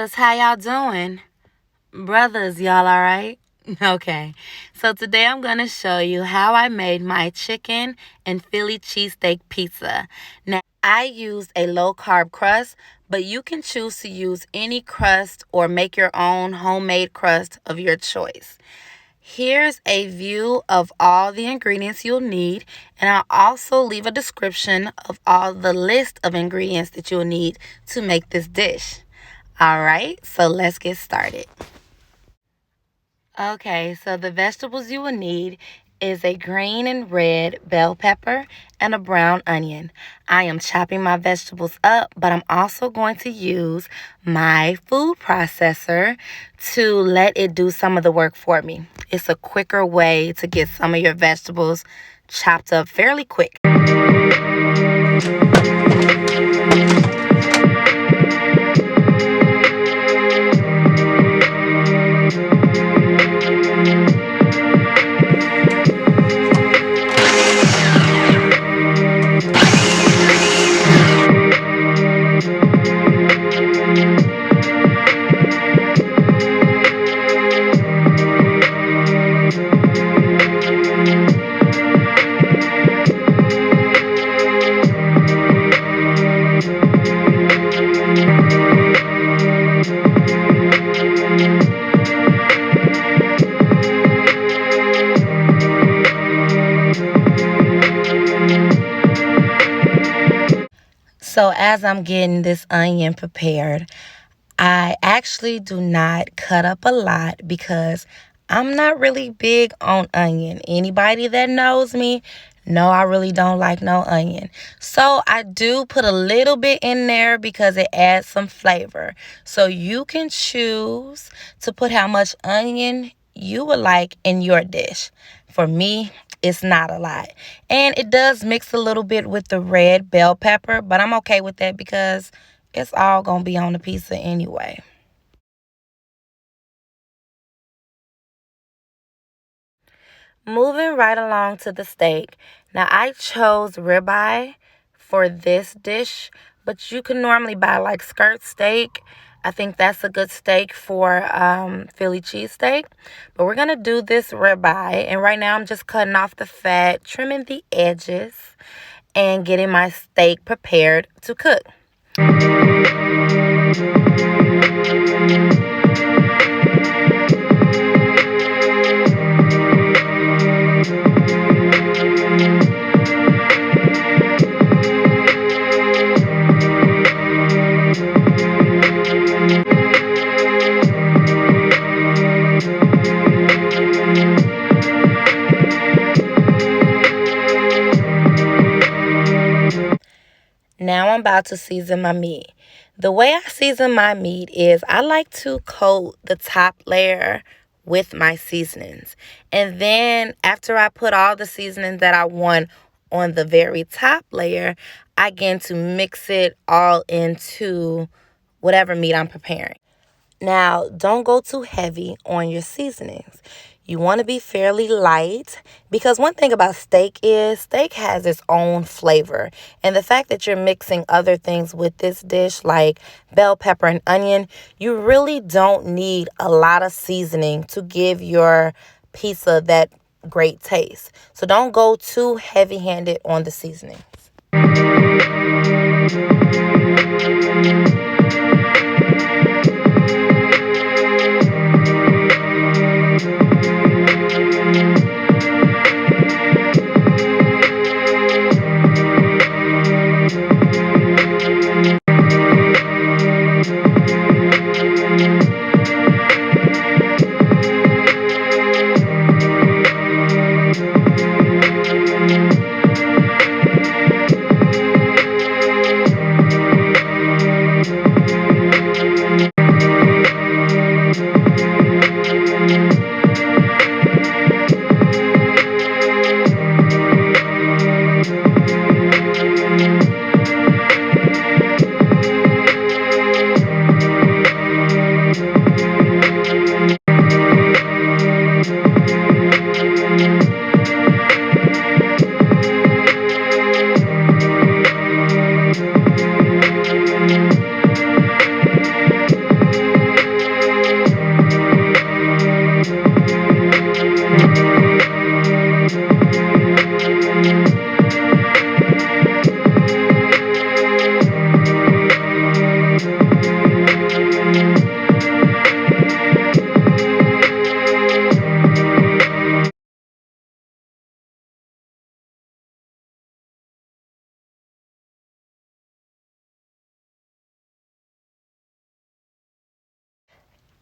fellas, how y'all doing? Brothers, y'all all right? Okay, so today I'm going to show you how I made my chicken and Philly cheesesteak pizza. Now, I used a low carb crust, but you can choose to use any crust or make your own homemade crust of your choice. Here's a view of all the ingredients you'll need, and I'll also leave a description of all the list of ingredients that you'll need to make this dish. All right, so let's get started. Okay, so the vegetables you will need is a green and red bell pepper and a brown onion. I am chopping my vegetables up, but I'm also going to use my food processor to let it do some of the work for me. It's a quicker way to get some of your vegetables chopped up fairly quick. So as I'm getting this onion prepared, I actually do not cut up a lot because I'm not really big on onion. Anybody that knows me know I really don't like no onion. So I do put a little bit in there because it adds some flavor. So you can choose to put how much onion you would like in your dish. For me, it's not a lot. And it does mix a little bit with the red bell pepper, but I'm okay with that because it's all going to be on the pizza anyway. Moving right along to the steak. Now, I chose ribeye for this dish, but you can normally buy like skirt steak. I think that's a good steak for Philly cheesesteak. But we're going to do this ribeye. And right now I'm just cutting off the fat, trimming the edges, and getting my steak prepared to cook. Now I'm about to season my meat. The way I season my meat is I like to coat the top layer with my seasonings. And then after I put all the seasonings that I want on the very top layer, I begin to mix it all into whatever meat I'm preparing. Now, don't go too heavy on your seasonings. You want to be fairly light because one thing about steak is steak has its own flavor. And the fact that you're mixing other things with this dish like bell pepper and onion, you really don't need a lot of seasoning to give your pizza that great taste. So don't go too heavy-handed on the seasonings.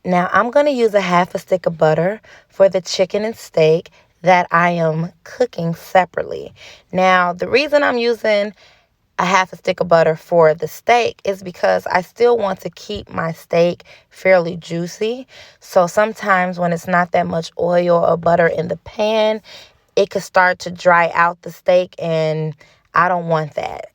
Now I'm going to use a half a stick of butter for the chicken and steak that I am cooking separately. Now, the reason I'm using a half a stick of butter for the steak is because I still want to keep my steak fairly juicy. So sometimes when it's not that much oil or butter in the pan, it could start to dry out the steak, and I don't want that.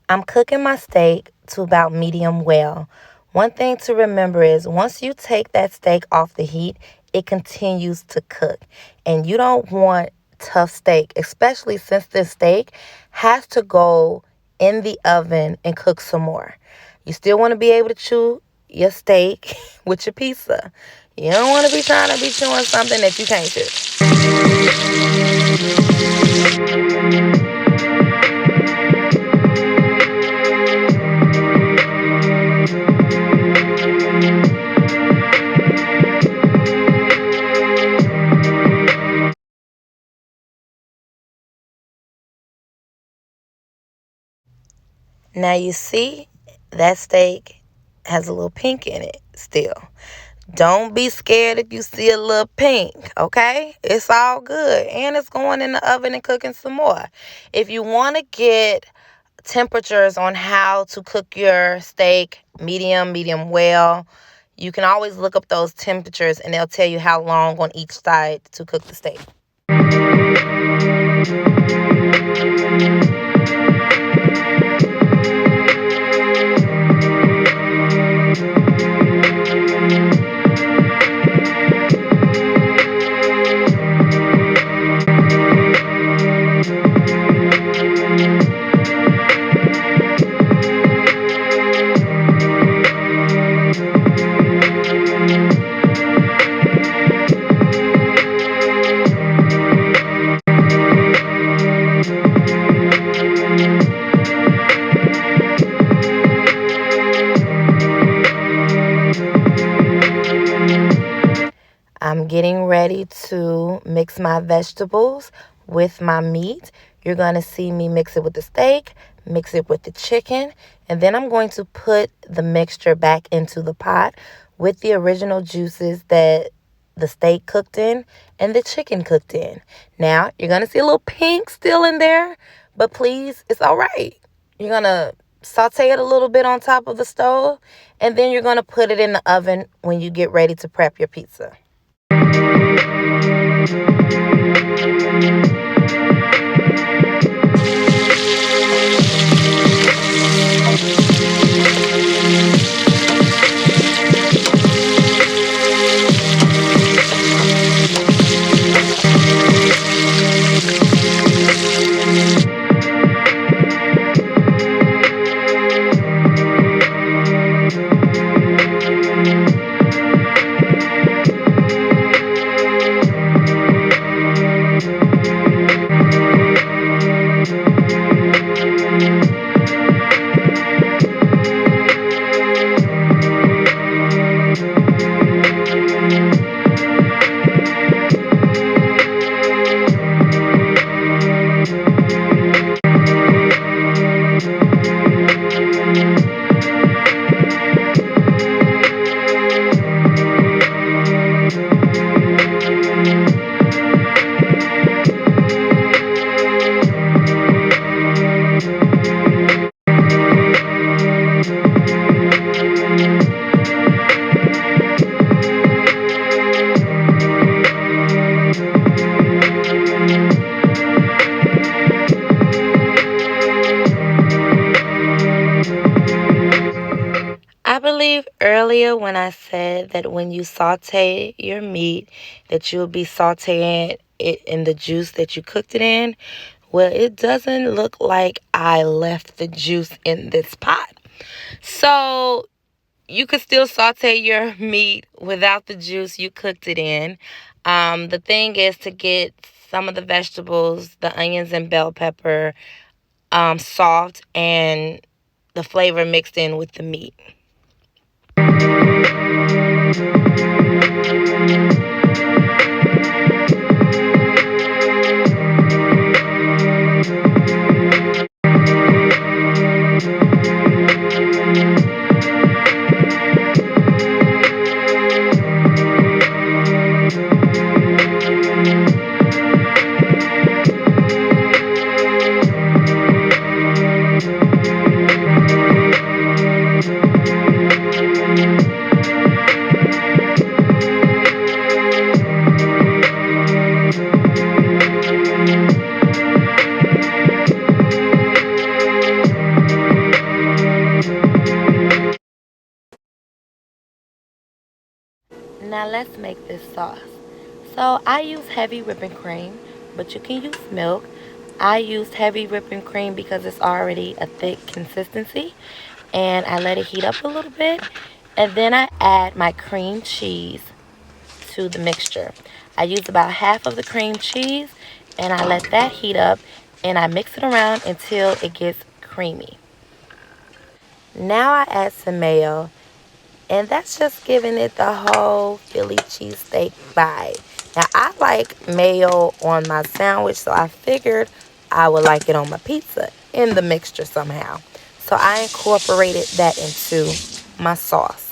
I'm cooking my steak to about medium well. One thing to remember is once you take that steak off the heat, it continues to cook. And you don't want tough steak, especially since this steak has to go in the oven and cook some more. You still want to be able to chew your steak with your pizza. You don't want to be trying to be chewing something that you can't chew. Now you see that steak has a little pink in it still. Don't be scared if you see a little pink, okay? It's all good. And it's going in the oven and cooking some more. If you want to get temperatures on how to cook your steak, medium well, you can always look up those temperatures and they'll tell you how long on each side to cook the steak. I'm getting ready to mix my vegetables with my meat. You're going to see me mix it with the steak, mix it with the chicken, and then I'm going to put the mixture back into the pot with the original juices that the steak cooked in and the chicken cooked in. Now, you're going to see a little pink still in there, but please, it's all right. You're going to saute it a little bit on top of the stove, and then you're going to put it in the oven when you get ready to prep your pizza. earlier when I said that when you saute your meat, that you'll be sauteing it in the juice that you cooked it in? Well, it doesn't look like I left the juice in this pot. So you could still saute your meat without the juice you cooked it in. The thing is to get some of the vegetables, the onions and bell pepper, soft and the flavor mixed in with the meat. Now let's make this sauce. So I use heavy whipping cream, but you can use milk. I used heavy whipping cream because it's already a thick consistency, and I let it heat up a little bit, and then I add my cream cheese to the mixture. I use about half of the cream cheese, and I let that heat up, and I mix it around until it gets creamy. Now I add some mayo, and that's just giving it the whole Philly cheesesteak vibe. Now, I like mayo on my sandwich, so I figured I would like it on my pizza in the mixture somehow. So I incorporated that into my sauce,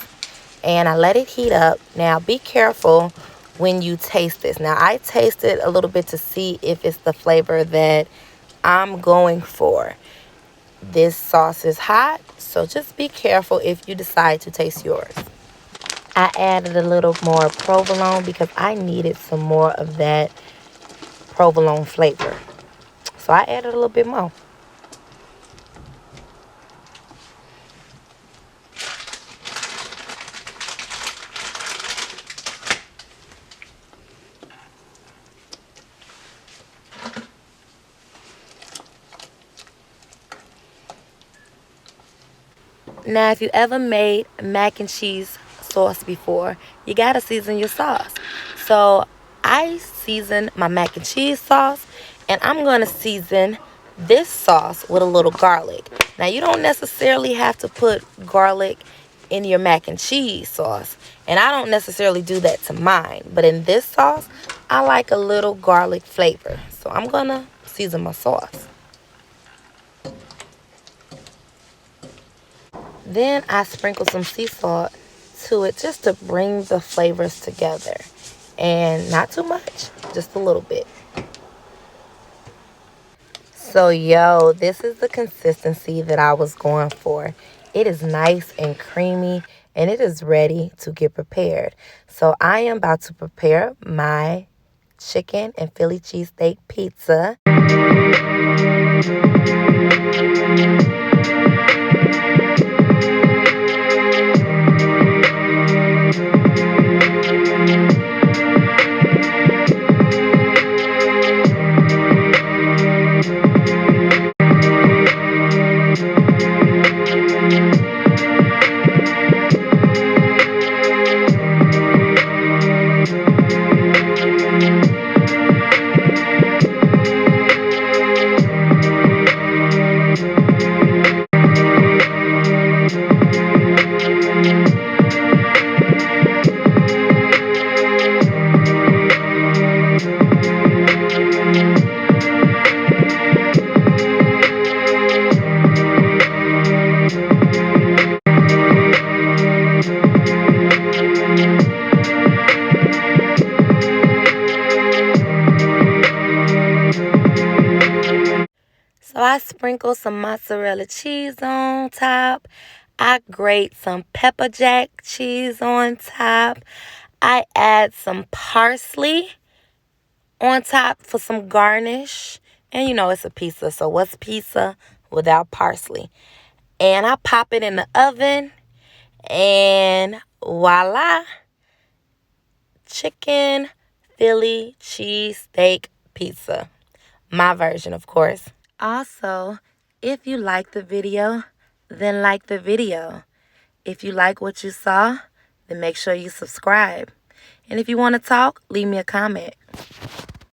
and I let it heat up. Now, be careful when you taste this. Now, I tasted a little bit to see if it's the flavor that I'm going for. This sauce is hot, so just be careful if you decide to taste yours. I added a little more provolone because I needed some more of that provolone flavor. So I added a little bit more. Now, if you ever made mac and cheese sauce before, you gotta season your sauce. So I season my mac and cheese sauce, and I'm gonna season this sauce with a little garlic. Now, you don't necessarily have to put garlic in your mac and cheese sauce, and I don't necessarily do that to mine, but in this sauce, I like a little garlic flavor. So I'm gonna season my sauce. Then I sprinkle some sea salt to it just to bring the flavors together. And not too much, just a little bit. So, this is the consistency that I was going for. It is nice and creamy, and it is ready to get prepared. So, I am about to prepare my chicken and Philly cheesesteak pizza. So I sprinkle some mozzarella cheese on top. I grate some pepper jack cheese on top. I add some parsley on top for some garnish. And it's a pizza, so what's pizza without parsley? And I pop it in the oven, And voila, chicken Philly cheesesteak pizza. My version, of course. Also, if you like the video, then like the video. If you like what you saw, then make sure you subscribe. And if you want to talk, leave me a comment.